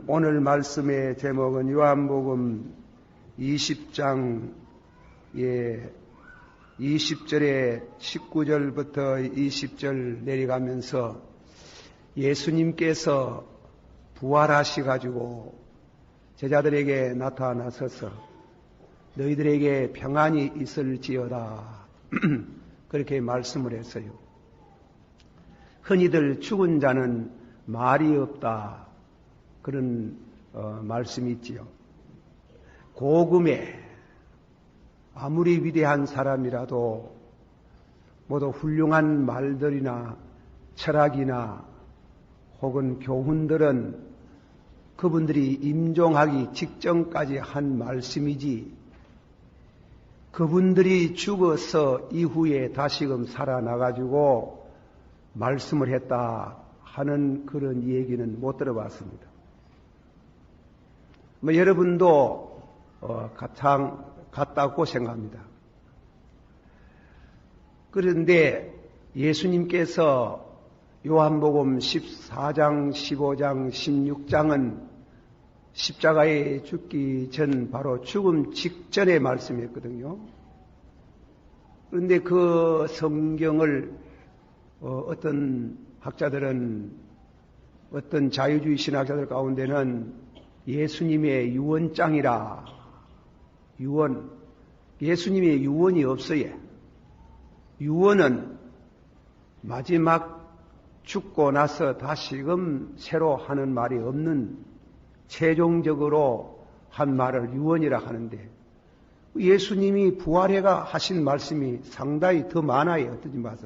오늘 말씀의 제목은 요한복음 20장 20절에 19절부터 20절 내려가면서 예수님께서 부활하셔가지고 제자들에게 나타나셔서 너희들에게 평안이 있을지어다 그렇게 말씀을 했어요. 흔히들 죽은 자는 말이 없다 그런 말씀이 있지요. 고금에 아무리 위대한 사람이라도 모두 훌륭한 말들이나 철학이나 혹은 교훈들은 그분들이 임종하기 직전까지 한 말씀이지 그분들이 죽어서 이후에 다시금 살아나가지고 말씀을 했다 하는 그런 얘기는 못 들어봤습니다. 여러분도 같다고 생각합니다. 그런데 예수님께서 요한복음 14장, 15장, 16장은 십자가에 죽기 전 바로 죽음 직전의 말씀이었거든요. 그런데 그 성경을 어떤 학자들은 어떤 자유주의 신학자들 가운데는 예수님의 유언장이라 예수님의 유언이 없어요. 유언은 마지막 죽고 나서 다시금 새로 하는 말이 없는 최종적으로 한 말을 유언이라 하는데 예수님이 부활해가 하신 말씀이 상당히 더 많아요. 어떤지 봐서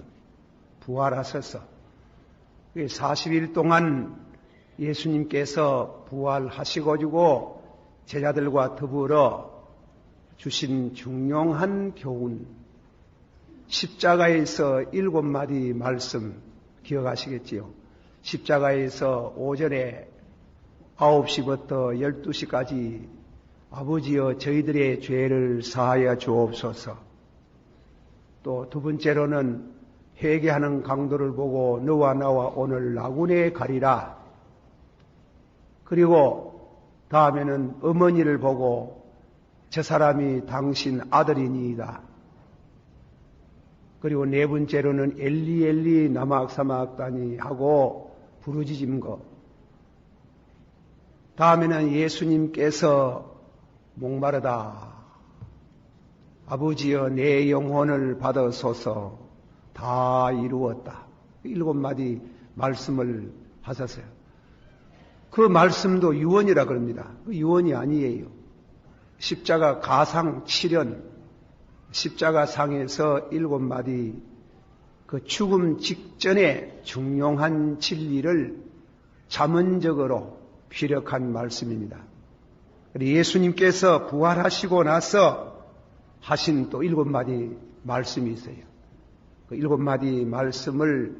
부활하셔서 40일 동안 예수님께서 부활하시고 제자들과 더불어 주신 중요한 교훈 십자가에서 7마디 말씀 기억하시겠지요. 십자가에서 오전에 9시부터 12시까지 아버지여 저희들의 죄를 사하여 주옵소서. 또 두 번째로는 회개하는 강도를 보고 너와 나와 오늘 나군에 가리라. 그리고 다음에는 어머니를 보고 저 사람이 당신 아들이니이다. 그리고 네 번째로는 엘리 엘리 나막 사막다니 하고 부르짖은 것. 다음에는 예수님께서 목마르다. 아버지여 내 영혼을 받으소서. 다 이루었다. 7마디 말씀을 하셨어요. 그 말씀도 유언이라 그럽니다. 그 유언이 아니에요. 십자가 가상 7연, 십자가 상에서 7마디 그 죽음 직전에 중요한 진리를 자문적으로 피력한 말씀입니다. 예수님께서 부활하시고 나서 하신 또 7마디 말씀이 있어요. 그 7마디 말씀을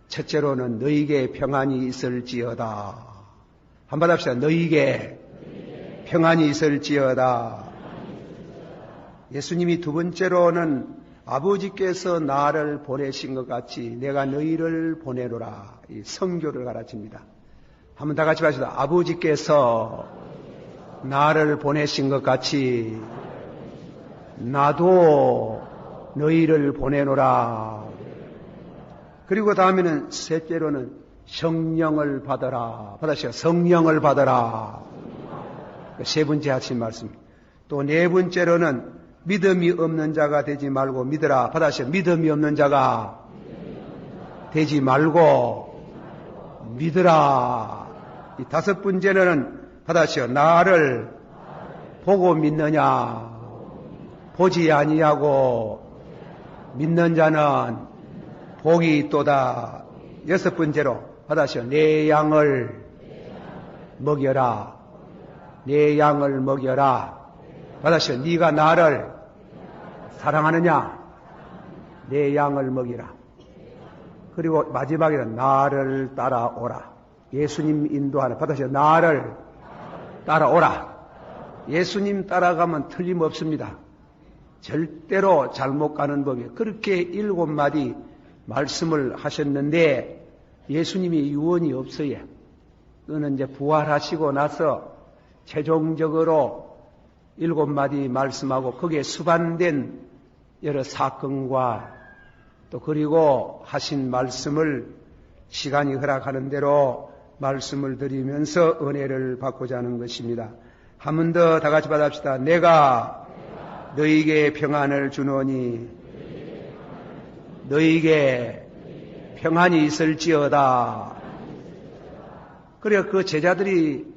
첫째로는 너희에게 평안이 있을지어다. 한번 합시다. 너희에게 평안이 있을지어다. 예수님이 두 번째로는 아버지께서 나를 보내신 것 같이 내가 너희를 보내노라. 이 성교를 가르칩니다. 한번 다 같이 하시다. 아버지께서 나를 보내신 것 같이 나도 너희를 보내노라. 그리고 다음에는 셋째로는 성령을 받아라. 받으시오. 성령을 받아라. 세 번째 하신 말씀. 또 네 번째로는 믿음이 없는 자가 되지 말고 믿으라. 받으시오. 믿음이 없는 자가 되지 말고 믿으라. 이 다섯 번째로는 받으시오. 나를 보고 믿느냐. 보지 아니하고 믿는 자는 복이 있도다. 여섯 번째로 받으시오. 내 양을 먹여라. 내 양을 먹여라. 받으시오. 네가 나를 사랑하느냐? 내 양을 먹이라. 그리고 마지막에는 나를 따라오라. 예수님 인도하는 받으시오. 나를 따라오라. 예수님 따라가면 틀림없습니다. 절대로 잘못 가는 법이에요. 그렇게 7마디 말씀을 하셨는데 예수님이 유언이 없어요. 그는 이제 부활하시고 나서 최종적으로 7마디 말씀하고 거기에 수반된 여러 사건과 또 그리고 하신 말씀을 시간이 허락하는 대로 말씀을 드리면서 은혜를 받고자 하는 것입니다. 한 번 더 다 같이 받읍시다. 내가 너희에게 평안을 주노니 너희에게 평안이 있을지어다. 그래 그 제자들이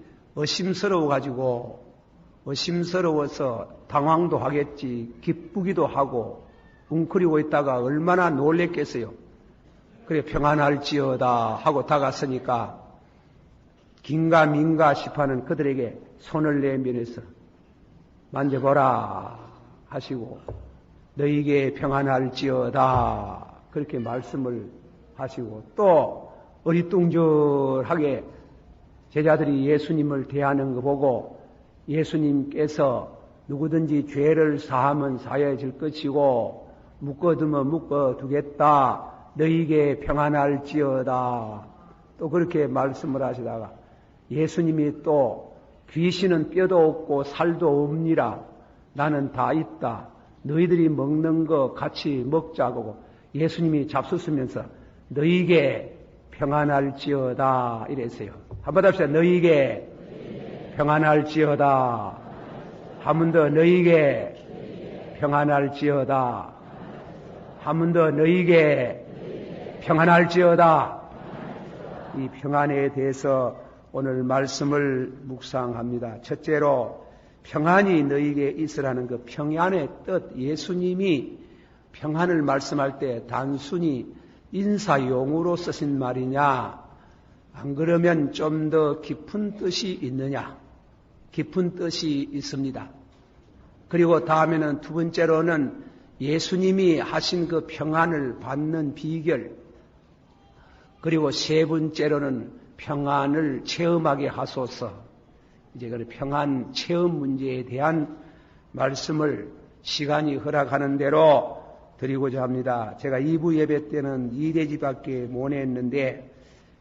의심스러워서 당황도 하겠지, 기쁘기도 하고 웅크리고 있다가 얼마나 놀랬겠어요. 그래 평안할지어다 하고 다가서니까 긴가 민가 싶어하는 그들에게 손을 내밀어서 만져보라 하시고 너희에게 평안할지어다 그렇게 말씀을 하시고 또 어리뚱절하게 제자들이 예수님을 대하는 거 보고 예수님께서 누구든지 죄를 사하면 사해질 것이고 묶어두면 묶어두겠다. 너희에게 평안할지어다. 또 그렇게 말씀을 하시다가 예수님이 또 귀신은 뼈도 없고 살도 없니라. 나는 다 있다. 너희들이 먹는 거 같이 먹자고 예수님이 잡수시면서 너희에게 평안할지어다 이랬어요. 한번 합시다. 너희에게 평안할지어다. 한 번 더 너희에게 평안할지어다. 한 번 더 너희에게 평안할지어다. 이 평안에 대해서 오늘 말씀을 묵상합니다. 첫째로 평안이 너희에게 있으라는 그 평안의 뜻, 예수님이 평안을 말씀할 때 단순히 인사용으로 쓰신 말이냐, 안 그러면 좀 더 깊은 뜻이 있느냐? 깊은 뜻이 있습니다. 그리고 다음에는 두 번째로는 예수님이 하신 그 평안을 받는 비결, 그리고 세 번째로는 평안을 체험하게 하소서. 이제 그 평안 체험 문제에 대한 말씀을 시간이 허락하는 대로 드리고자 합니다. 제가 2부 예배 때는 2대지밖에 못 했는데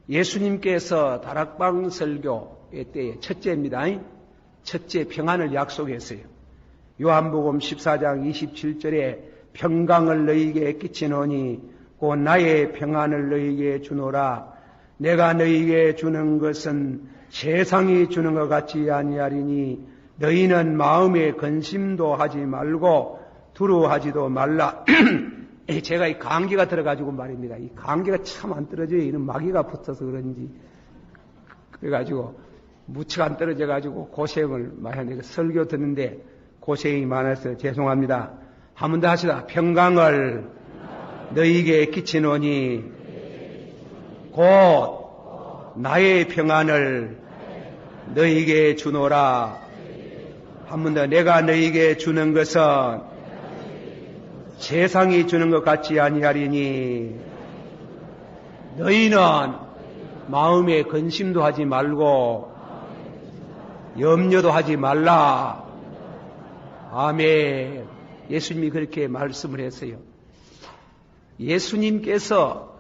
예수님께서 다락방 설교의 때에 첫째입니다. 첫째 평안을 약속했어요. 요한복음 14장 27절에 평강을 너희에게 끼치노니 곧 나의 평안을 너희에게 주노라. 내가 너희에게 주는 것은 세상이 주는 것 같지 아니하리니 너희는 마음에 근심도 하지 말고 두려워하지도 말라. 제가 이 감기가 들어가지고 말입니다. 이 감기가 참 안 떨어져요. 이는 마귀가 붙어서 그런지. 그래가지고 무척 안 떨어져가지고 고생을 많이 하는데 설교 듣는데 고생이 많아서 죄송합니다. 한 번 더 하시다. 평강을 너희에게 끼치노니 곧 나의 평안을 너희에게 주노라. 한 번 더 내가 너희에게 주는 것은 세상이 주는 것 같지 아니하리니 너희는 마음에 근심도 하지 말고 염려도 하지 말라. 아멘. 예수님이 그렇게 말씀을 했어요. 예수님께서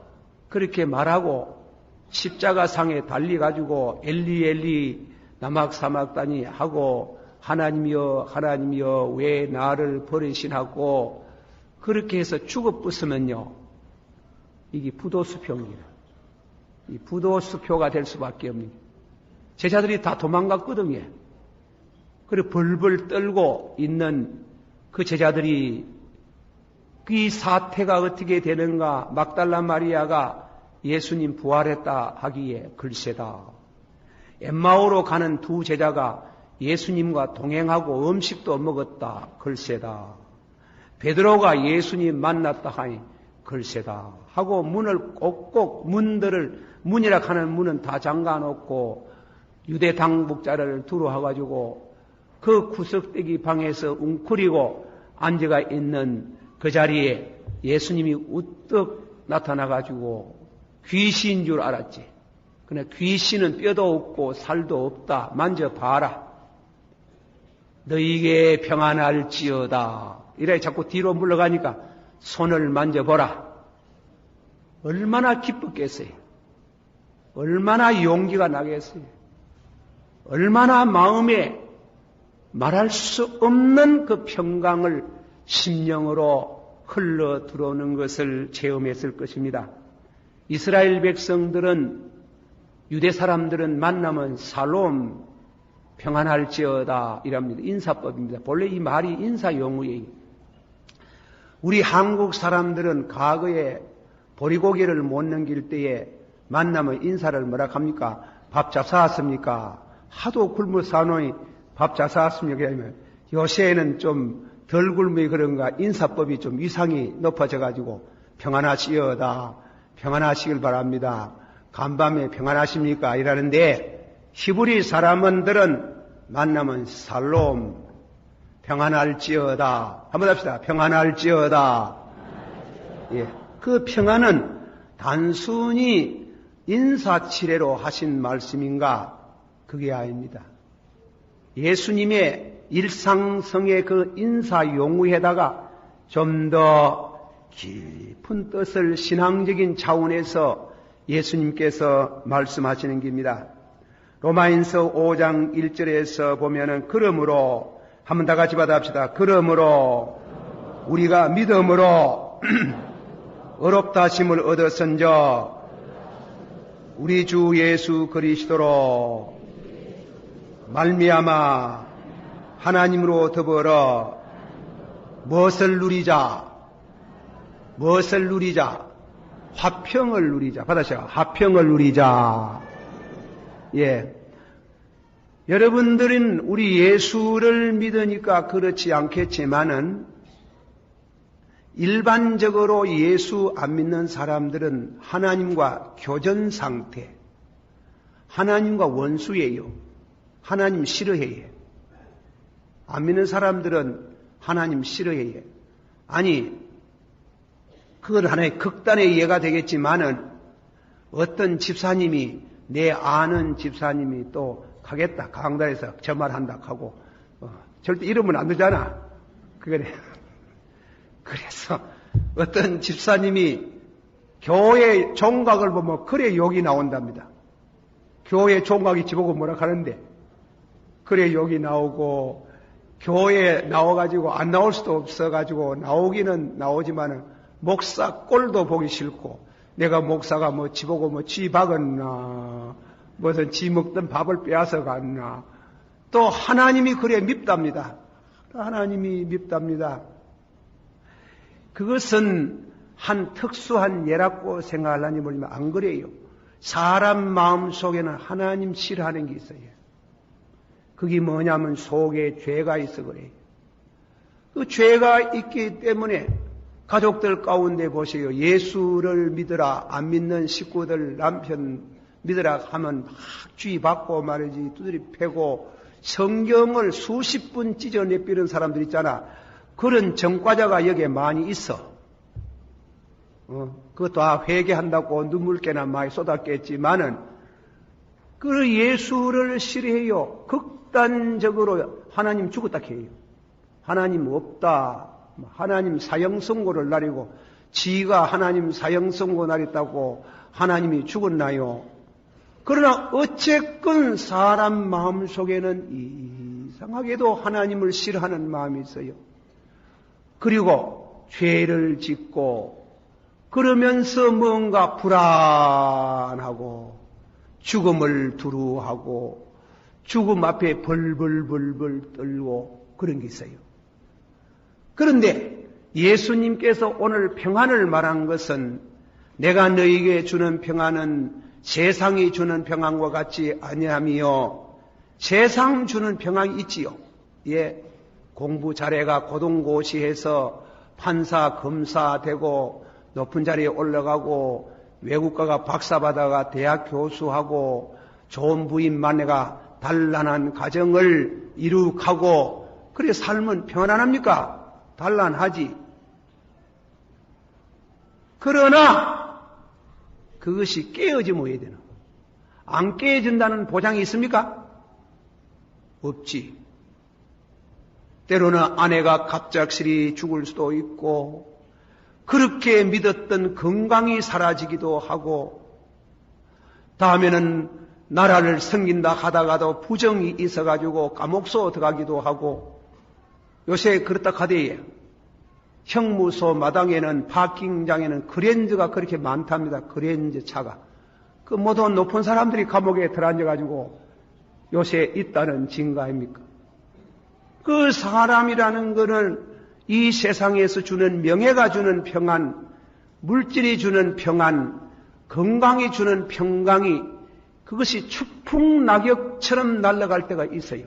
그렇게 말하고 십자가상에 달려가지고 엘리 엘리 나막사막다니 하고 하나님이여 하나님이여 왜 나를 버리시나고 그렇게 해서 죽어버리면요 이게 부도수표입니다. 이 부도수표가 될 수밖에 없는 제자들이 다 도망갔거든요. 그리고 벌벌 떨고 있는 그 제자들이 이 사태가 어떻게 되는가 막달라 마리아가 예수님 부활했다 하기에 글쎄다. 엠마오로 가는 두 제자가 예수님과 동행하고 음식도 먹었다. 글쎄다. 베드로가 예수님 만났다 하니 글쎄다. 하고 문을 꼭꼭 문이라 하는 문은 다 잠가놓고 유대 당국자를 두루와가지고 그 구석대기 방에서 웅크리고 앉아가 있는 그 자리에 예수님이 우뚝 나타나가지고 귀신인 줄 알았지. 그러나 귀신은 뼈도 없고 살도 없다. 만져봐라. 너희에게 평안할지어다. 이래 자꾸 뒤로 물러가니까 손을 만져보라. 얼마나 기뻤겠어요. 얼마나 용기가 나겠어요. 얼마나 마음에 말할 수 없는 그 평강을 심령으로 흘러 들어오는 것을 체험했을 것입니다. 이스라엘 백성들은, 유대 사람들은 만나면 살롬, 평안할지어다 이랍니다. 인사법입니다. 본래 이 말이 인사용어예요. 우리 한국 사람들은 과거에 보리고개를 못 넘길 때에 만나면 인사를 뭐라 합니까? 밥 잘 사왔습니까? 하도 굶어 사노니 밥 잘 사왔습니까? 요새는 좀 덜 굶어 그런가 인사법이 좀 위상이 높아져가지고 평안하시어다, 평안하시길 바랍니다. 간밤에 평안하십니까? 이라는데 히브리 사람들은 만나면 살롬, 평안할지어다. 한번 합시다. 평안할지어다. 예, 그 평안은 단순히 인사치레로 하신 말씀인가? 그게 아닙니다. 예수님의 일상성의 그 인사용어에다가 좀 더 깊은 뜻을 신앙적인 차원에서 예수님께서 말씀하시는 겁니다. 로마인서 5장 1절에서 보면은 그러므로 한번 다 같이 받아합시다. 그러므로 우리가 믿음으로 의롭다 하심을 얻었은저 우리 주 예수 그리스도로 말미암아 하나님으로 더불어 무엇을 누리자? 무엇을 누리자? 화평을 누리자. 받으셔. 화평을 누리자. 예. 여러분들은 우리 예수를 믿으니까 그렇지 않겠지만은 일반적으로 예수 안 믿는 사람들은 하나님과 교전 상태, 하나님과 원수예요. 하나님 싫어해요. 안 믿는 사람들은 하나님 싫어해요. 아니, 그건 하나의 극단의 예가 되겠지만은 어떤 집사님이, 내 아는 집사님이 또 가겠다, 강단에서 저 말한다 하고, 절대 이러면 안 되잖아. 그래. 그래서 어떤 집사님이 교회 종각을 보면 그래 욕이 나온답니다. 교회 종각이 지보고 뭐라 하는데, 그래 욕이 나오고, 교회에 나와가지고 안 나올 수도 없어가지고 나오기는 나오지만은 목사 꼴도 보기 싫고, 내가 목사가 뭐 지보고 뭐 지 박았나, 무슨 지 먹던 밥을 빼앗아 갔나, 또 하나님이 그래 밉답니다. 하나님이 밉답니다. 그것은 한 특수한 예라고 생각하려니 모르지만 안 그래요. 사람 마음 속에는 하나님 싫어하는 게 있어요. 그게 뭐냐면 속에 죄가 있어 그래요. 그 죄가 있기 때문에 가족들 가운데 보세요. 예수를 믿으라 안 믿는 식구들 남편 믿으라 하면 막 쥐받고 말이지 두드리 패고 성경을 수십 분 찢어내삐는 사람들 있잖아. 그런 정과자가 여기에 많이 있어. 그거 다 회개한다고 눈물깨나 많이 쏟았겠지만은 그 예수를 싫어해요. 극단적으로 하나님 죽었다 해요. 하나님 없다. 하나님 사형선고를 나리고 지가 하나님 사형선고 나렸다고 하나님이 죽었나요? 그러나 어쨌건 사람 마음속에는 이상하게도 하나님을 싫어하는 마음이 있어요. 그리고 죄를 짓고 그러면서 뭔가 불안하고 죽음을 두려워하고 죽음 앞에 벌벌벌벌 떨고 그런 게 있어요. 그런데 예수님께서 오늘 평안을 말한 것은 내가 너에게 주는 평안은 세상이 주는 평안과 같지 아니하며 세상 주는 평안이 있지요. 예, 공부 잘해가 고등고시해서 판사, 검사 되고 높은 자리에 올라가고 외국가가 박사 받아가 대학 교수하고 좋은 부인 만나가 단란한 가정을 이룩하고 그래 삶은 평안합니까? 단란하지. 그러나 그것이 깨어지면 해야 되나? 안 깨어진다는 보장이 있습니까? 없지. 때로는 아내가 갑작스레 죽을 수도 있고 그렇게 믿었던 건강이 사라지기도 하고 다음에는 나라를 섬긴다 하다가도 부정이 있어가지고 감옥소 들어가기도 하고, 요새 그렇다 하대요. 형무소 마당에는 파킹장에는 그랜저가 그렇게 많답니다. 그랜저 차가. 그 모든 높은 사람들이 감옥에 들어앉아가지고 요새 있다는 증거 아닙니까? 그 사람이라는 것은 이 세상에서 주는 명예가 주는 평안, 물질이 주는 평안, 건강이 주는 평강이 그것이 추풍낙엽처럼 날아갈 때가 있어요.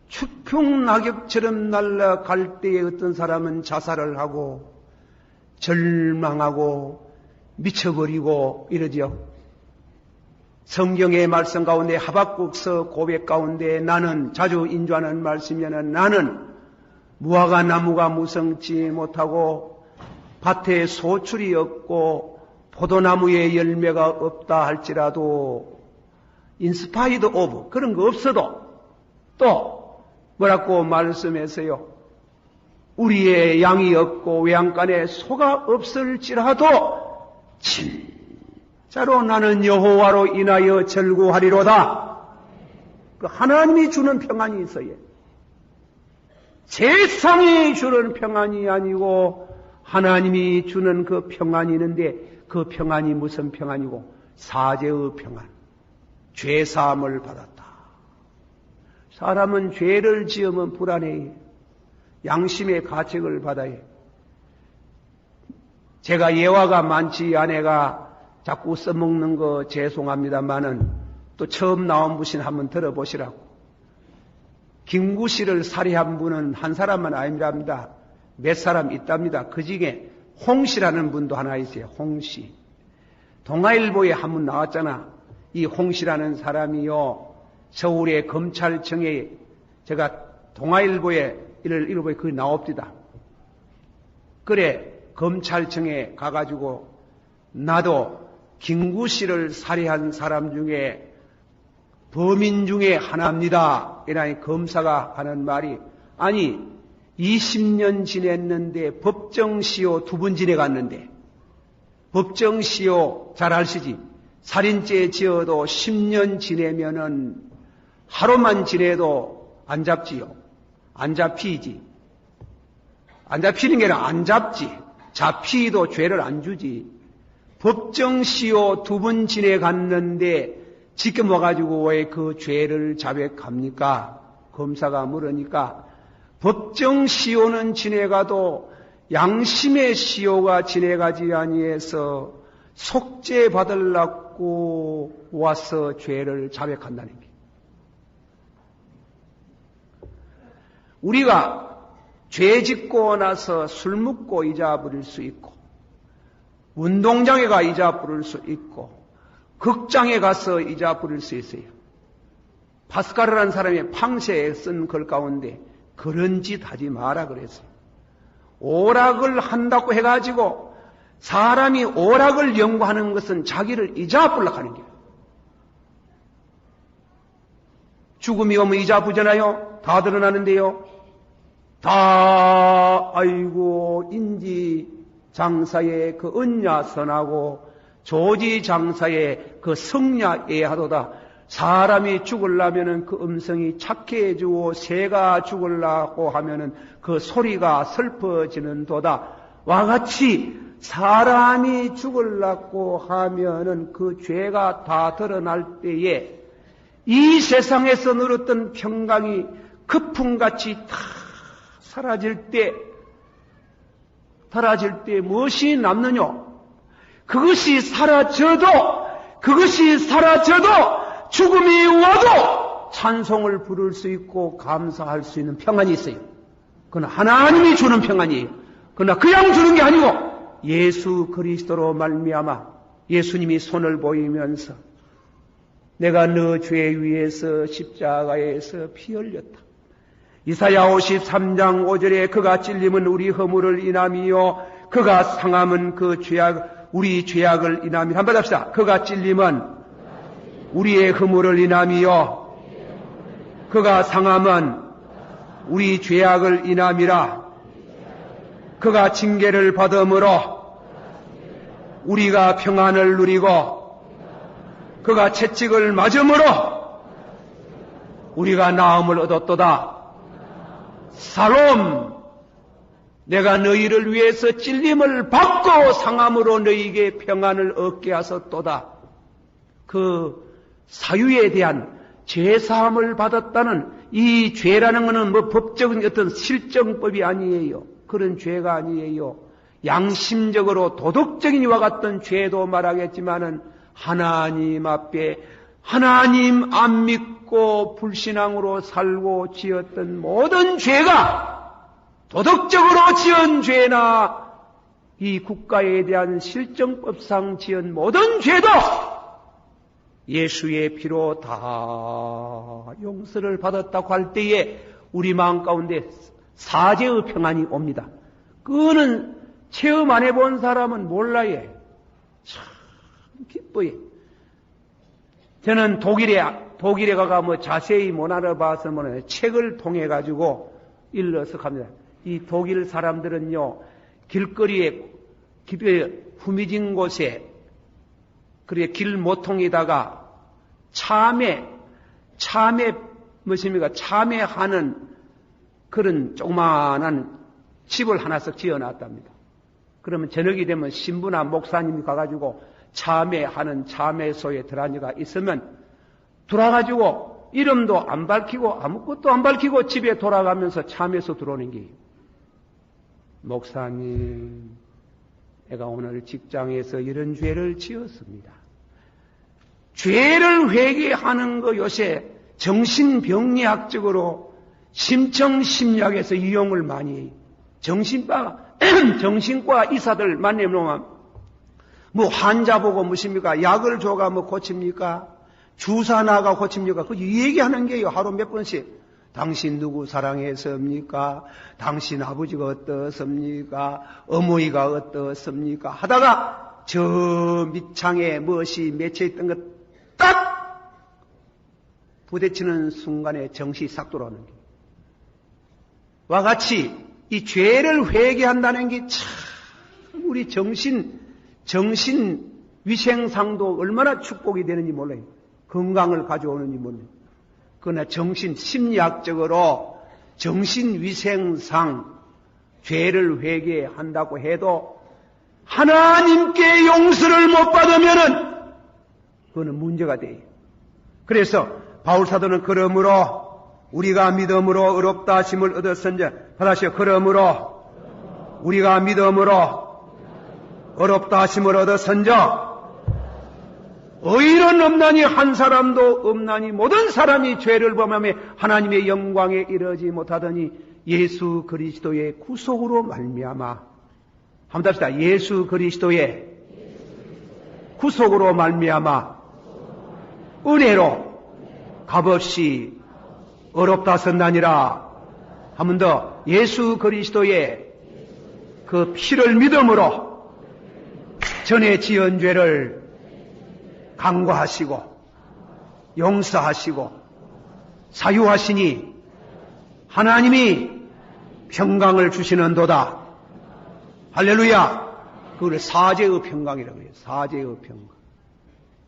추풍낙엽처럼 날아갈 때에 어떤 사람은 자살을 하고 절망하고 미쳐버리고 이러지요. 성경의 말씀 가운데 하박국서 고백 가운데 나는 자주 인조하는 말씀이면 나는 무화과 나무가 무성치 못하고 밭에 소출이 없고 포도나무에 열매가 없다 할지라도 인스파이드 오브 그런 거 없어도 또 뭐라고 말씀했어요? 우리의 양이 없고 외양간에 소가 없을지라도 진짜로 나는 여호와로 인하여 절구하리로다. 그 하나님이 주는 평안이 있어요. 세상이 주는 평안이 아니고 하나님이 주는 그 평안이 있는데 그 평안이 무슨 평안이고 사죄의 평안, 죄사함을 받았다. 사람은 죄를 지으면 불안해요. 양심의 가책을 받아요. 제가 예화가 많지 아내가 자꾸 써먹는 거 죄송합니다만은 또 처음 나온 부신 한번 들어보시라고. 김구씨를 살해한 분은 한 사람만 아니랍니다. 몇 사람 있답니다. 그 중에 홍씨라는 분도 하나 있어요. 홍씨. 동아일보에 한번 나왔잖아. 이 홍씨라는 사람이요. 서울의 검찰청에 제가 동아일보에 이를 읽어보니 그게 나옵니다. 그래 검찰청에 가가지고 나도 김구씨를 살해한 사람 중에 범인 중에 하나입니다. 이라니 검사가 하는 말이 아니 20년 지냈는데 법정시효 2번 지내갔는데 법정시효 잘 아시지? 살인죄 지어도 10년 지내면은 하루만 지내도 안 잡지요. 안 잡히지. 안 잡히는 게 아니라 안 잡지. 잡히도 죄를 안 주지. 법정시효 2번 지내갔는데 지금 와가지고 왜 그 죄를 자백합니까? 검사가 물으니까 법정시효는 지내가도 양심의 시효가 지내가지 아니해서 속죄 받으려고 와서 죄를 자백한다는 게. 우리가 죄 짓고 나서 술 먹고 이자 부릴 수 있고 운동장에 가 이자 부릴 수 있고 극장에 가서 이자 부릴 수 있어요. 파스칼이라는 사람이 팡세에 쓴 글 가운데 그런 짓 하지 마라 그랬어요. 오락을 한다고 해가지고 사람이 오락을 연구하는 것은 자기를 이자 부려고 하는 거예요. 죽음이 오면 이자 부잖아요. 다 드러나는데요. 다 아이고 인지 장사의 그 은야선하고 조지 장사의 그 성야에 하도다. 사람이 죽으려면은 그 음성이 착해지고 새가 죽으려고 하면은 그 소리가 슬퍼지는 도다. 와같이 사람이 죽으려고 하면은 그 죄가 다 드러날 때에 이 세상에서 누렸던 평강이 거품같이 다 사라질 때 무엇이 남느냐? 그것이 사라져도 죽음이 와도 찬송을 부를 수 있고 감사할 수 있는 평안이 있어요. 그건 하나님이 주는 평안이에요. 그러나 그냥 주는 게 아니고 예수 그리스도로 말미암아 예수님이 손을 보이면서 내가 너 죄 위에서 십자가에서 피 흘렸다. 이사야 53장 5절에 그가 찔림은 우리 허물을 인함이요 그가 상함은 그 죄악 우리 죄악을 인함이라. 한번 합시다. 그가 찔림은 우리의 허물을 인함이요 그가 상함은 우리 죄악을 인함이라. 그가 징계를 받음으로 우리가 평안을 누리고 그가 채찍을 맞음으로 우리가 나음을 얻었도다. 살롬, 내가 너희를 위해서 찔림을 받고 상함으로 너희에게 평안을 얻게 하셨도다. 그 사유에 대한 죄사함을 받았다는 이 죄라는 것은 뭐 법적인 어떤 실정법이 아니에요. 그런 죄가 아니에요. 양심적으로 도덕적인 이와 같은 죄도 말하겠지만은 하나님 앞에 하나님 안 믿고 불신앙으로 살고 지었던 모든 죄가 도덕적으로 지은 죄나 이 국가에 대한 실정법상 지은 모든 죄도 예수의 피로 다 용서를 받았다고 할 때에 우리 마음 가운데 사죄의 평안이 옵니다. 그거는 체험 안 해본 사람은 몰라요. 참 기뻐요. 저는 독일에 가가 뭐 자세히 못 알아봐서 책을 통해 가지고 일러서 갑니다. 이 독일 사람들은요, 길거리에 후미진 곳에 그래 길 모퉁이다가 참회하는 그런 조그마한 집을 하나씩 지어놨답니다. 그러면 저녁이 되면 신부나 목사님이 가가지고 참회하는 참회소에 들어앉아가 있으면 돌아가지고 이름도 안 밝히고 아무것도 안 밝히고 집에 돌아가면서 참회소 들어오는 게, 목사님, 내가 오늘 직장에서 이런 죄를 지었습니다. 죄를 회개하는 거 요새 정신병리학적으로 심청심리학에서 이용을 많이 해요. 정신과 의사들 만나면 뭐 환자 보고 무십니까? 약을 줘가 뭐 고칩니까? 주사 나가 고칩니까? 그 얘기하는 게요. 하루 몇 번씩. 당신 누구 사랑했습니까? 당신 아버지가 어떻습니까? 어머니가 어떻습니까? 하다가 저 밑창에 무엇이 맺혀있던 것 딱 부딪히는 순간에 정신이 싹 돌아오는 게. 와 같이 이 죄를 회개한다는 게 참 우리 정신 위생상도 얼마나 축복이 되는지 몰라요. 건강을 가져오는지 몰라요. 그러나 심리학적으로 정신위생상 죄를 회개한다고 해도 하나님께 용서를 못 받으면은 그거는 문제가 돼요. 그래서 바울사도는 그러므로 우리가 믿음으로 의롭다 하심을 얻었은즉, 다시요, 그러므로 우리가 믿음으로 의롭다 하심을 얻었은즉 의인은 없나니 한 사람도 없나니 모든 사람이 죄를 범하며 하나님의 영광에 이르지 못하더니 예수 그리스도의 구속으로 말미암아, 한번 합시다. 예수 그리스도의 구속으로 말미암아 은혜로 값없이 의롭다 선다니라. 한 번 더, 예수 그리스도의 그 피를 믿음으로 전에 지은 죄를 간과하시고 용서하시고 사유하시니 하나님이 평강을 주시는도다. 할렐루야. 그걸 사죄의 평강이라고 해요. 사죄의 평강.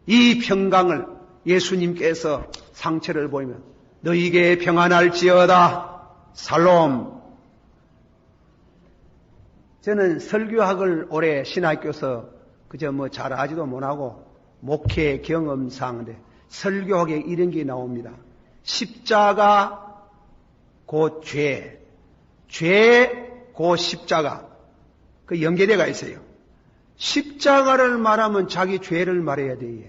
이 평강을 예수님께서 상처를 보이면 너희에게 평안할지어다. 살롬. 저는 설교학을 올해 신학교에서 그저 뭐 잘하지도 못하고 목회 경험상인데 설교학에 이런 게 나옵니다. 십자가 곧 죄, 죄 곧 십자가. 그 연계대가 있어요. 십자가를 말하면 자기 죄를 말해야 돼요.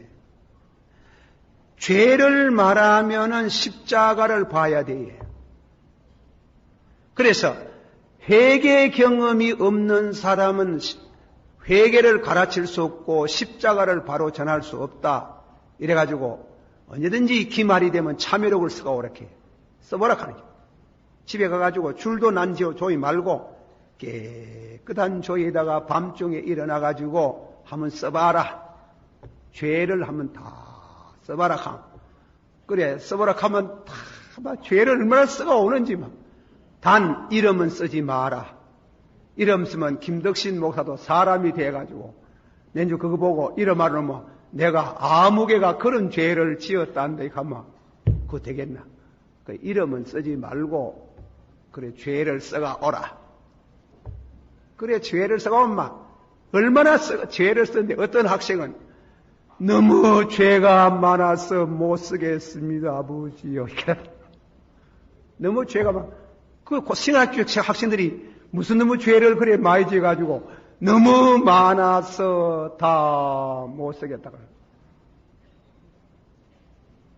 죄를 말하면은 십자가를 봐야 돼요. 그래서 회개 경험이 없는 사람은 회개를 가르칠 수 없고 십자가를 바로 전할 수 없다. 이래가지고 언제든지 기말이 되면 참회록을 쓰고 오락해. 써보라 하는 거예요. 집에 가가지고 줄도 난지어 조이 말고 깨끗한 조에다가 밤중에 일어나가지고 한번 써봐라. 죄를 한번 다 써봐라 함. 그래, 써봐라 하면 다 죄를 얼마나 써가 오는지 막. 단 이름은 쓰지 마라. 이름 쓰면 김덕신 목사도 사람이 돼가지고 내주 그거 보고 이름 알으면 내가 아무개가 그런 죄를 지었다는데 가만 그거 되겠나? 그 이름은 쓰지 말고 그래 죄를 써가 오라. 그래 죄를 써가 오마. 얼마나 죄를 썼는데 어떤 학생은 너무 죄가 많아서 못 쓰겠습니다 아버지요. 너무 죄가 많아. 그 신학교 학생들이 무슨 너무 죄를 그래 많이 지어가지고 너무 많아서 다 못 쓰겠다.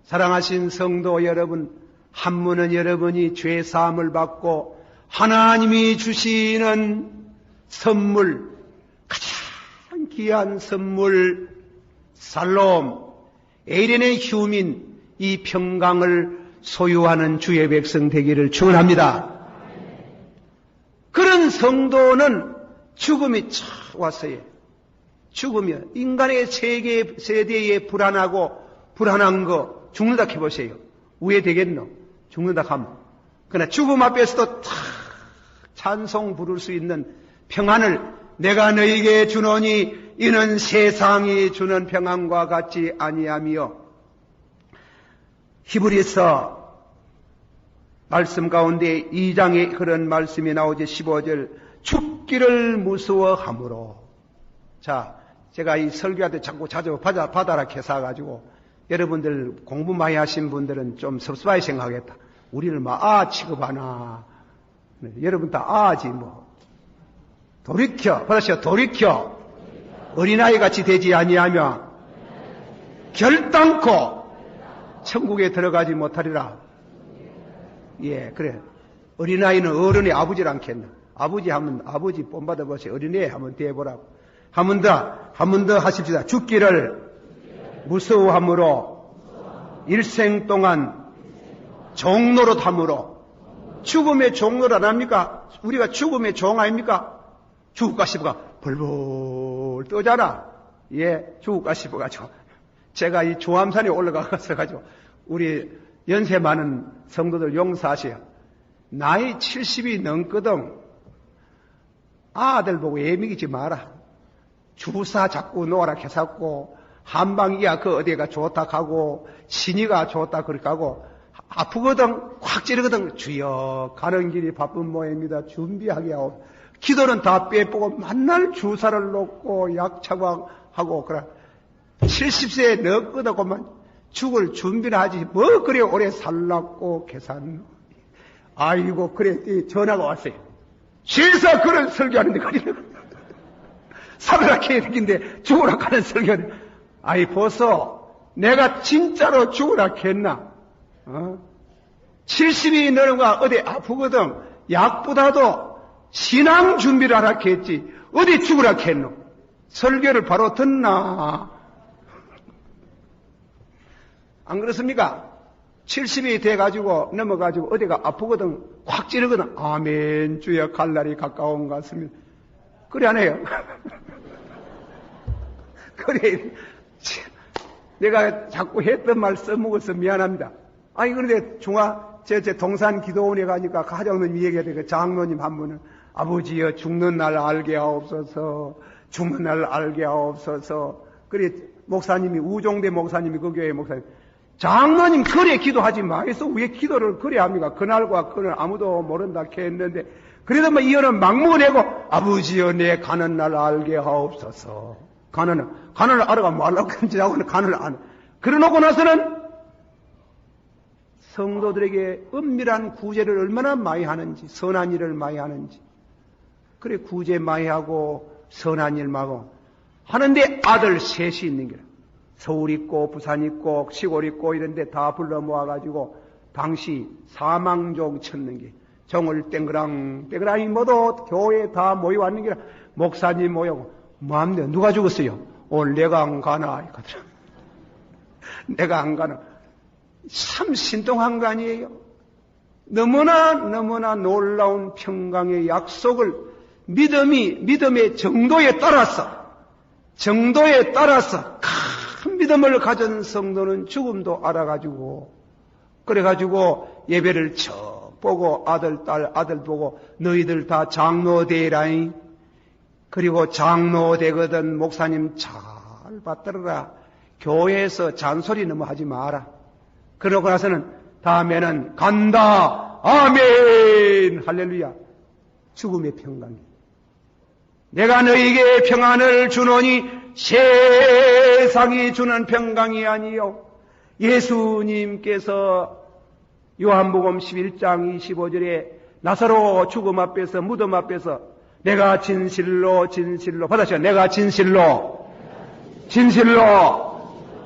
사랑하신 성도 여러분, 한문은 여러분이 죄 사함을 받고 하나님이 주시는 선물, 가장 귀한 선물, 살롬, 에덴의 휴민, 이 평강을 소유하는 주의 백성 되기를 축원합니다. 그런 성도는 죽음이 착 왔어요. 죽으며 인간의 세대에 불안한 거 죽는다 해보세요. 왜 되겠노? 죽는다 하면. 그러나 죽음 앞에서도 탁 찬송 부를 수 있는 평안을 내가 너에게 주노니 이는 세상이 주는 평안과 같지 아니하며, 히브리서 말씀 가운데 2장에 그런 말씀이 나오지. 15절 죽기를 무서워함으로. 자, 제가 이 설교할 때 자꾸 자주 받아라 캐사가지고 여러분들 공부 많이 하신 분들은 좀 섭섭하게 생각하겠다. 우리를 막 취급하나. 여러분 다 아지 뭐. 돌이켜, 받으시오. 돌이켜. 어린아이 같이 되지 아니하며 결단코 천국에 들어가지 못하리라. 예, 그래. 어린아이는 어른의 아버지를 않겠나. 아버지 하면 아버지 본받아 보세요. 어린애 하면 대보라고. 한 번 더 하십시다. 죽기를 무서워함으로 일생 동안 종노릇함으로. 죽음의 종노릇 안 합니까? 우리가 죽음의 종 아닙니까? 죽을까 싶어가 벌벌 떠잖아. 예, 죽을까 싶어가지고. 제가 이 조암산에 올라가서 가지고 우리 연세 많은 성도들 용서하세요. 나이 70이 넘거든. 아들 보고 애미기지 마라. 주사 자꾸 놓아라 해샀고, 한방이야 그 어디가 좋다 하고, 신이가 좋다 그렇게 하고, 아프거든, 확 찌르거든. 주여, 가는 길이 바쁜 모양입니다. 준비하게 하고, 기도는 다 빼보고, 만날 주사를 놓고, 약 처방하고, 그래. 70세에 넘거든만 죽을 준비를 하지. 뭐, 그래, 오래 살랐고, 계산. 아이고, 그래, 전화가 왔어요. 실사 그런 설교하는데, 그래. 살으라 해야 되는데, 죽으라 하는 설교는. 아이, 보소. 내가 진짜로 죽으라 했나? 70이 너는가 어디 아프거든. 약보다도 신앙 준비를 하라 했지. 어디 죽으라 했노? 설교를 바로 듣나? 안 그렇습니까? 70이 돼가지고 넘어가지고 어디가 아프거든. 확 찌르거든. 아멘 주여 갈 날이 가까운 것 같습니다. 그래 안 해요? 그래. 내가 자꾸 했던 말 써먹어서 미안합니다. 아니 그런데 제 동산 기도원에 가니까 가정님 얘기해야 돼. 그 장로님 한 분은 아버지여 죽는 날 알게 하옵소서. 죽는 날 알게 하옵소서. 그래 목사님이 우종대 목사님이 그 교회 목사님. 장로님 그래 기도하지 마해서 왜 기도를 그래 합니까? 그날과 그날 아무도 모른다 했는데 그래도 뭐 이어는 막무내고 아버지여 내 가는 날 알게 하옵소서. 간을 알아가 말라고 하고는 간을 안. 그러놓고 나서는 성도들에게 은밀한 구제를 얼마나 많이 하는지, 선한 일을 많이 하는지. 그래 구제 많이 하고 선한 일 하고 하는데 아들 셋이 있는 게라. 서울 있고 부산 있고 시골 있고 이런데 다 불러 모아가지고 당시 사망종 쳤는 게 정을 땡그랑이 모두 교회에 다 모여왔는 게라. 목사님 모여고 뭐합니까? 누가 죽었어요? 오늘 내가 안 가나? 내가 안 가나? 참 신통한 거 아니에요? 너무나 놀라운 평강의 약속을 믿음의 정도에 따라서 큰 믿음을 가진 성도는 죽음도 알아가지고 그래가지고 예배를 척 보고 아들 보고 너희들 다 장로 되라잉. 그리고 장로 되거든 목사님 잘 받들어라. 교회에서 잔소리 너무 하지 마라. 그러고 나서는 다음에는 간다. 아멘. 할렐루야. 죽음의 평강이. 내가 너희에게 평안을 주노니 세상이 주는 평강이 아니요. 예수님께서 요한복음 11장 25절에 나사로 죽음 앞에서 무덤 앞에서 내가 진실로 받아주세요. 내가 진실로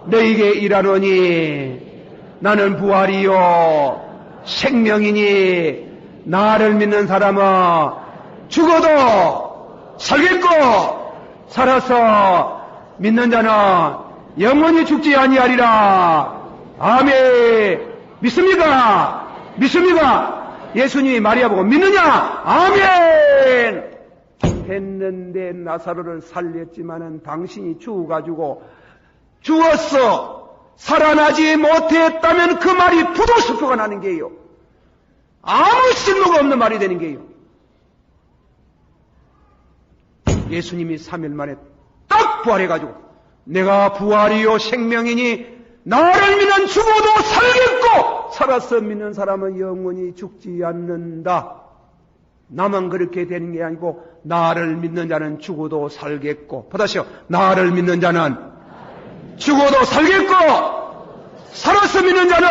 너희에게 일하노니 나는 부활이요 생명이니 나를 믿는 사람은 죽어도 살겠고 살아서 믿는 자는 영원히 죽지 아니하리라. 아멘. 믿습니까? 예수님이 마리아 보고 믿느냐? 아멘. 했는데 나사로를 살렸지만은 당신이 죽었어. 살아나지 못했다면 그 말이 부도수표가 나는 게요. 아무 쓸모가 없는 말이 되는 게요. 예수님이 3일 만에 딱 부활해가지고 내가 부활이요 생명이니 나를 믿는 죽어도 살겠고 살아서 믿는 사람은 영원히 죽지 않는다. 나만 그렇게 되는 게 아니고 나를 믿는 자는 죽어도 살겠고 보다시오. 나를 믿는 자는 죽어도 살겠고 살아서 믿는 자는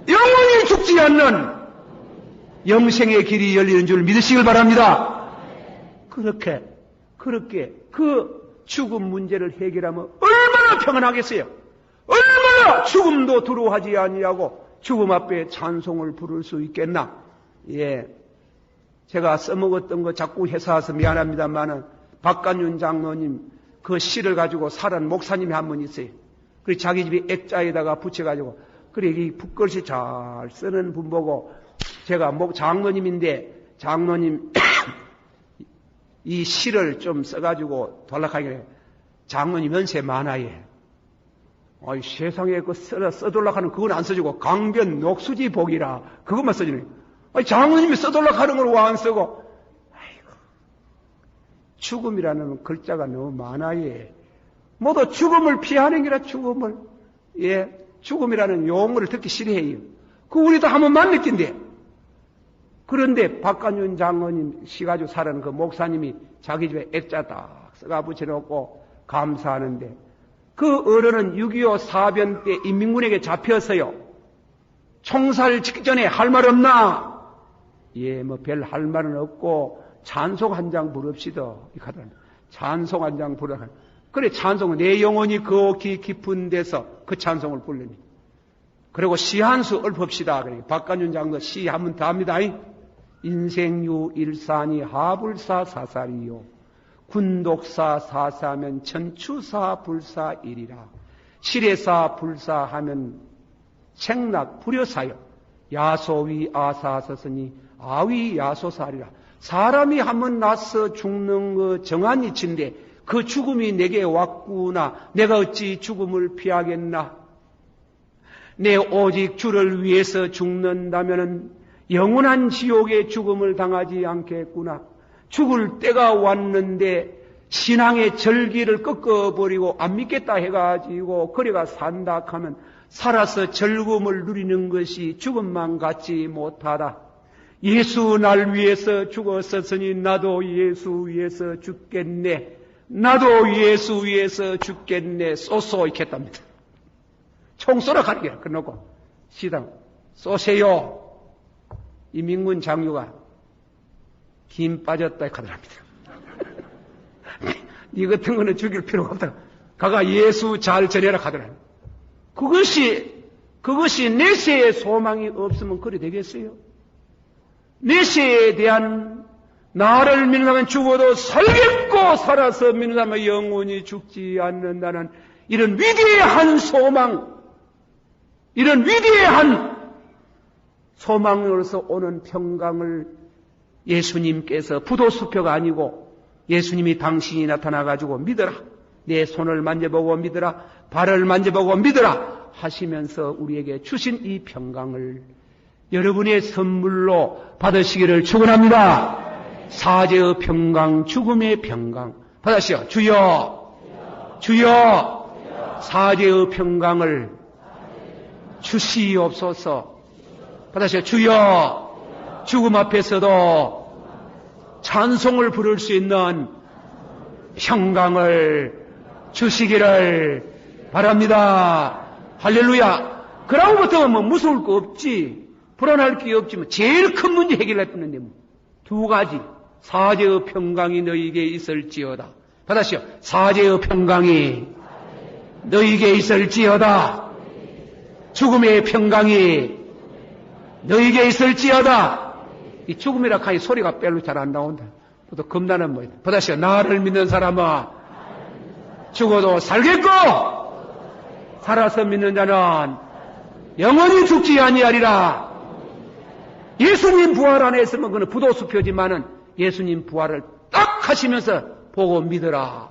영원히 죽지 않는 영생의 길이 열리는 줄 믿으시길 바랍니다. 그렇게 그 죽음 문제를 해결하면 얼마나 평안하겠어요. 얼마나 죽음도 두려워하지 아니하고 죽음 앞에 찬송을 부를 수 있겠나. 예, 제가 써먹었던 거 자꾸 회사와서 미안합니다만은 박간윤 장로님 그 시를 가지고 살은 목사님이 한 분 있어요. 그리고 자기 집에 액자에다가 붙여가지고 그래 이 붓글씨 잘 쓰는 분 보고 제가 장로님인데 장로님 이 시를 좀 써가지고 돌락하길래 장로님 연세 많아요. 세상에 그 써돌락하는 그건 안 써주고 강변 녹수지 복이라 그것만 써주네. 장로님이 써돌락하는 걸 왜 안 쓰고? 아이고, 죽음이라는 글자가 너무 많아요. 모두 죽음을 피하는 게라 죽음을. 예, 죽음이라는 용어를 듣기 싫어해요. 그 우리도 한 번만 느낀대. 그런데 박간윤 장로님 시 가지고 사는 그 목사님이 자기 집에 액자 딱 써가 붙여놓고 감사하는데 그 어른은 6.25 사변 때 인민군에게 잡혀서요. 총살 직전에 할 말 없나? 예, 별 할 말은 없고 찬송 한 장 부릅시다. 찬송 한 장 부르라. 그래 찬송은 내 영혼이 거기 깊은 데서 그 찬송을 부릅니다. 그리고 시 한 수 읊읍시다. 그래 박간윤 장로 시 한 번 더 합니다. 인생유 일산이 하불사 사살이요 군독사 사사하면 천추사 불사일이라 실해사 불사하면 책락 불여사요 야소위 아사서스니 아위 야소사리라. 사람이 한번 나서 죽는 거 정한 이치인데 그 죽음이 내게 왔구나. 내가 어찌 죽음을 피하겠나. 내 오직 주를 위해서 죽는다면은 영원한 지옥의 죽음을 당하지 않겠구나. 죽을 때가 왔는데 신앙의 절기를 꺾어버리고 안 믿겠다 해가지고 그래가 산다 하면 살아서 즐거움을 누리는 것이 죽음만 같지 못하다. 예수 날 위해서 죽었었으니 나도 예수 위해서 죽겠네. 나도 예수 위해서 죽겠네. 쏘쏘 있겠답니다. 총 쏘러 가는 게 그러고 시당 쏘세요. 이민군 장교가 김 빠졌다 하더랍니다. 니 같은 거는 죽일 필요가 없다. 가가 예수 잘 전해라 하더라. 그것이 내세의 소망이 없으면 그래 되겠어요? 내세에 대한 나를 믿는 사람은 죽어도 살겠고 살아서 믿는 사람은 영원히 죽지 않는다는 이런 위대한 소망, 이런 위대한 소망으로서 오는 평강을 예수님께서 부도수표가 아니고 예수님이 당신이 나타나가지고 믿어라. 내 손을 만져보고 믿어라. 발을 만져보고 믿어라. 하시면서 우리에게 주신 이 평강을 여러분의 선물로 받으시기를 축원합니다. 사제의 평강, 죽음의 평강 받으시오. 주여, 주여, 사제의 평강을 주시옵소서. 받으시오. 주여, 죽음 앞에서도 찬송을 부를 수 있는 평강을 주시기를 바랍니다. 할렐루야. 그러고부터 뭐 무서울 거 없지, 불안할 게 없지만 제일 큰 문제 해결했는데 뭐. 두 가지. 사제의 평강이 너희에게 있을지어다. 받으시오. 사제의 평강이 너희에게 있을지어다. 죽음의 평강이 너희에게 있을지어다. 이 죽음이라 하니 소리가 별로 잘 안 나온다. 또 겁나는 뭐야. 받으시오. 나를 믿는 사람은 죽어도 살겠고 살아서 믿는 자는 영원히 죽지 아니하리라. 예수님 부활 안에 있으면 그는 부도수표지만은 예수님 부활을 딱 하시면서 보고 믿어라.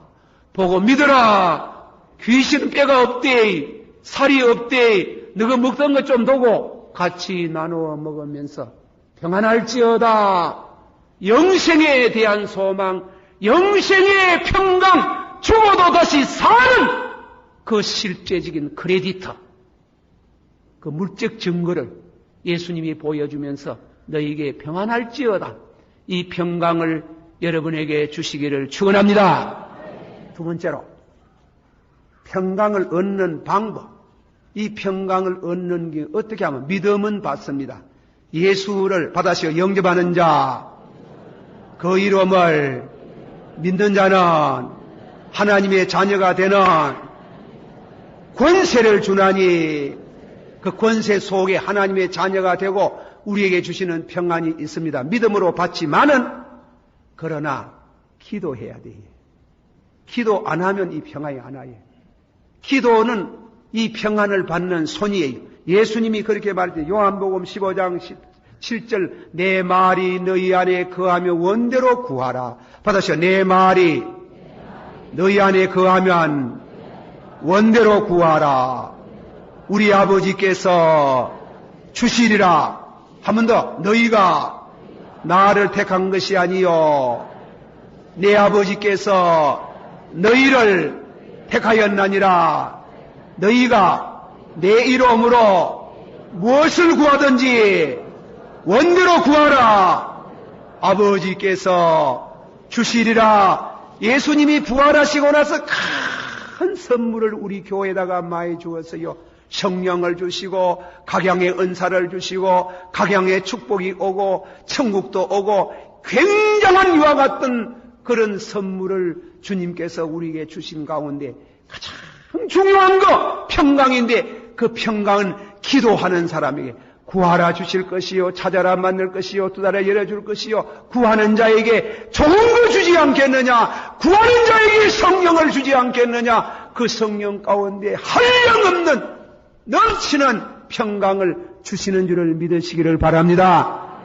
보고 믿어라. 귀신은 뼈가 없대. 살이 없대. 너가 먹던 것 좀 두고 같이 나누어 먹으면서 평안할지어다. 영생에 대한 소망, 영생의 평강, 죽어도 다시 사는 그 실제적인 크레디터, 그 물적 증거를 예수님이 보여주면서 너희에게 평안할지어다. 이 평강을 여러분에게 주시기를 축원합니다. 두 번째로 평강을 얻는 방법. 이 평강을 얻는 게 어떻게 하면 믿음은 받습니다. 예수를 받아시어 영접하는 자, 그 이름을 믿는 자는 하나님의 자녀가 되는 권세를 주나니 그 권세 속에 하나님의 자녀가 되고 우리에게 주시는 평안이 있습니다. 믿음으로 받지만은 그러나 기도해야 돼. 기도 안 하면 이 평안이 안 와요. 기도는 이 평안을 받는 손이에요. 예수님이 그렇게 말했죠. 요한복음 15장 7절 내 말이 너희 안에 거하며 원대로 구하라. 받으시오. 내 말이 너희 안에 거하면 원대로 구하라. 우리 아버지께서 주시리라. 한 번 더. 너희가 나를 택한 것이 아니요 내 아버지께서 너희를 택하였나니라. 너희가 내 이름으로 무엇을 구하든지 원대로 구하라. 아버지께서 주시리라. 예수님이 부활하시고 나서 큰 선물을 우리 교회에다가 많이 주었어요. 성령을 주시고 각양의 은사를 주시고 각양의 축복이 오고 천국도 오고 굉장한 유화 같은 그런 선물을 주님께서 우리에게 주신 가운데 가장 중요한 거 평강인데 그 평강은 기도하는 사람에게 구하라 주실 것이요 찾아라 만날 것이요 두드려 열어줄 것이요 구하는 자에게 좋은 거 주지 않겠느냐. 구하는 자에게 성령을 주지 않겠느냐. 그 성령 가운데 한량없는 넘치는 평강을 주시는 줄을 믿으시기를 바랍니다.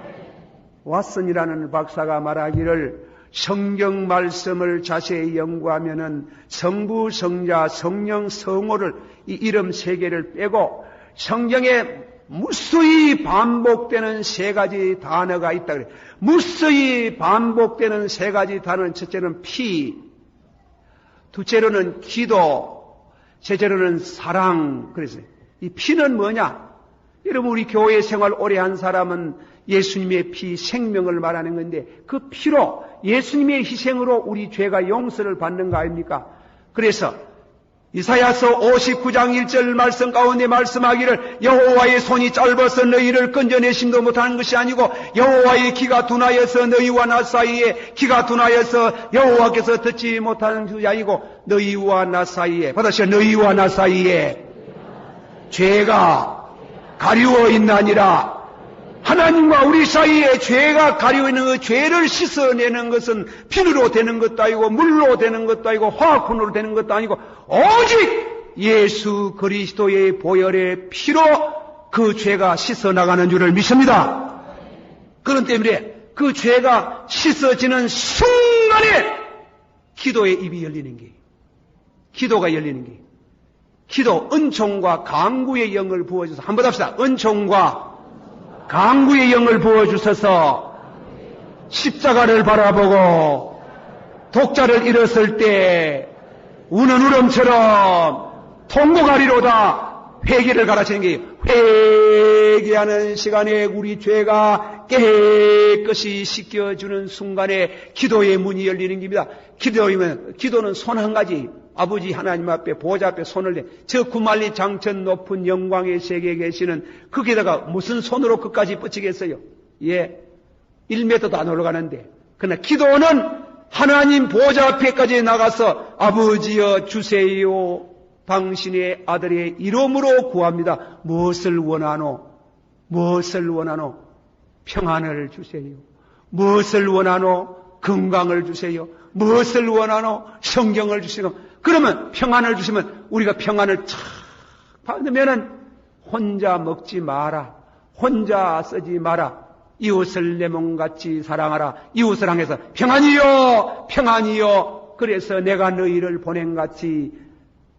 왓슨이라는 박사가 말하기를 성경 말씀을 자세히 연구하면은 성부, 성자, 성령, 성호를 이 이름 세 개를 빼고 성경에 무수히 반복되는 세 가지 단어가 있다 그래. 무수히 반복되는 세 가지 단어는 첫째는 피, 둘째로는 기도, 셋째로는 사랑. 그래서 이 피는 뭐냐? 여러분 우리 교회 생활 오래 한 사람은 예수님의 피, 생명을 말하는 건데 그 피로 예수님의 희생으로 우리 죄가 용서를 받는 거 아닙니까? 그래서 이사야서 59장 1절 말씀 가운데 말씀하기를 여호와의 손이 짧아서 너희를 건져내심도 못하는 것이 아니고 여호와의 귀가 둔하여서 너희와 나 사이에 귀가 둔하여서 여호와께서 듣지 못하는 것이 아니고 너희와 나 사이에 받으시오. 너희와 나 사이에 죄가 가리워 있나니라. 하나님과 우리 사이에 죄가 가리워 있는 그 죄를 씻어내는 것은 피로 되는 것도 아니고 물로 되는 것도 아니고 화학훈으로 되는 것도 아니고 오직 예수 그리스도의 보혈의 피로 그 죄가 씻어나가는 줄을 믿습니다. 그런 때문에 그 죄가 씻어지는 순간에 기도의 입이 열리는 게, 기도가 열리는 게, 기도, 은총과 강구의 영을 부어줘서 한번 합시다. 은총과 강구의 영을 부어주셔서 십자가를 바라보고 독자를 잃었을 때 우는 울음처럼 통곡하리로다. 회개를 가르치는 게 회개하는 시간에 우리 죄가 깨끗이 씻겨주는 순간에 기도의 문이 열리는 겁니다. 기도는 손 한 가지, 아버지 하나님 앞에 보좌 앞에 손을 내, 저 구만리 장천 높은 영광의 세계에 계시는 거기다가 무슨 손으로 끝까지 뻗치겠어요? 예, 1m도 안 올라가는데. 그러나 기도는 하나님 보좌 앞에까지 나가서 아버지여 주세요. 당신의 아들의 이름으로 구합니다. 무엇을 원하노? 무엇을 원하노? 평안을 주세요. 무엇을 원하노? 건강을 주세요. 무엇을 원하노? 성경을 주시고. 그러면 평안을 주시면 우리가 평안을 착 받으면은 혼자 먹지 마라. 혼자 쓰지 마라. 이웃을 내 몸같이 사랑하라. 이웃을 향해서 평안이요, 평안이요. 그래서 내가 너희를 보낸 같이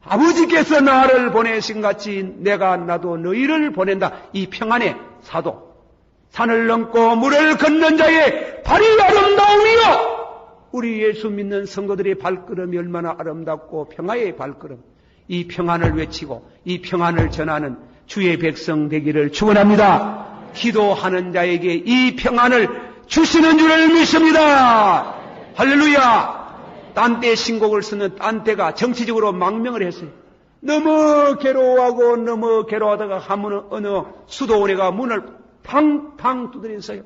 아버지께서 나를 보내신 같이 내가 나도 너희를 보낸다. 이 평안의 사도. 산을 넘고 물을 걷는 자의 발이 아름다우며 우리 예수 믿는 성도들의 발걸음이 얼마나 아름답고 평화의 발걸음. 이 평안을 외치고 이 평안을 전하는 주의 백성 되기를 축원합니다. 기도하는 자에게 이 평안을 주시는 줄을 믿습니다. 할렐루야. 딴때 신곡을 쓰는 딴때가 정치적으로 망명을 했어요. 너무 괴로워하고 너무 괴로워하다가 하면 어느 수도원회가 문을 팡팡 두드렸어요.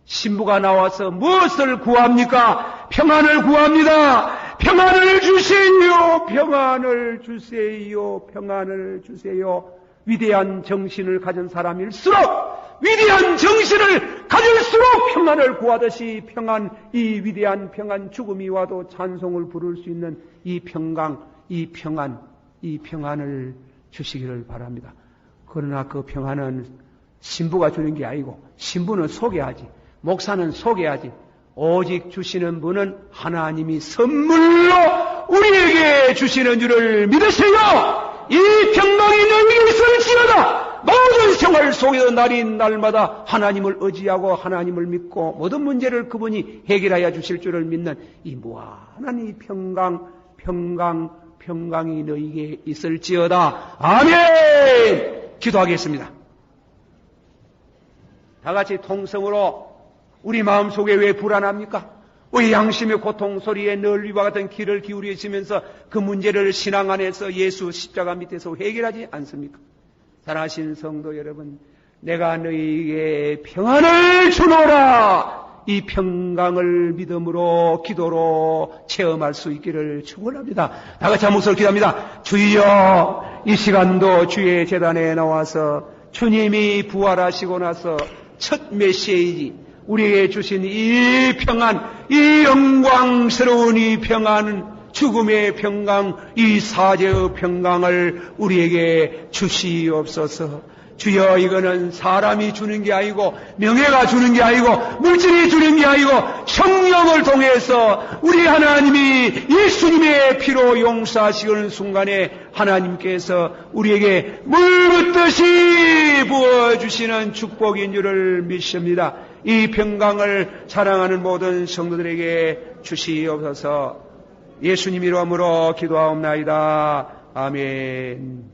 신부가 나와서 무엇을 구합니까? 평안을 구합니다. 평안을 주세요. 평안을 주세요. 평안을 주세요. 위대한 정신을 가진 사람일수록 위대한 정신을 가질수록 평안을 구하듯이 평안, 이 위대한 평안, 죽음이 와도 찬송을 부를 수 있는 이 평강, 이 평안, 이 평안을 주시기를 바랍니다. 그러나 그 평안은 신부가 주는 게 아니고 신부는 소개하지, 목사는 소개하지, 오직 주시는 분은 하나님이 선물로 우리에게 주시는 줄을 믿으세요. 이 평강이 너희에게 있을지어다. 모든 생활 속에서 날인 날마다 하나님을 의지하고 하나님을 믿고 모든 문제를 그분이 해결하여 주실 줄을 믿는 이 무한한 이 평강이 너희에게 있을지어다. 아멘. 기도하겠습니다. 다 같이 통성으로 우리 마음속에 왜 불안합니까? 왜 양심의 고통 소리에 늘 위와 같은 귀를 기울이시면서 그 문제를 신앙 안에서 예수 십자가 밑에서 해결하지 않습니까? 사랑하신 성도 여러분, 내가 너희에게 평안을 주노라. 이 평강을 믿음으로 기도로 체험할 수 있기를 축원합니다. 다 같이 한 목소리로 기도합니다. 주여, 이 시간도 주의 제단에 나와서 주님이 부활하시고 나서 첫 메시지 우리에게 주신 이 평안, 이 영광스러운 이 평안은 죽음의 평강, 이 사죄의 평강을 우리에게 주시옵소서. 주여, 이거는 사람이 주는 게 아니고 명예가 주는 게 아니고 물질이 주는 게 아니고 성령을 통해서 우리 하나님이 예수님의 피로 용서하시는 순간에 하나님께서 우리에게 물붓듯이 부어주시는 축복인 줄을 믿습니다. 이 평강을 사랑하는 모든 성도들에게 주시옵소서. 예수님 이름으로 기도하옵나이다. 아멘.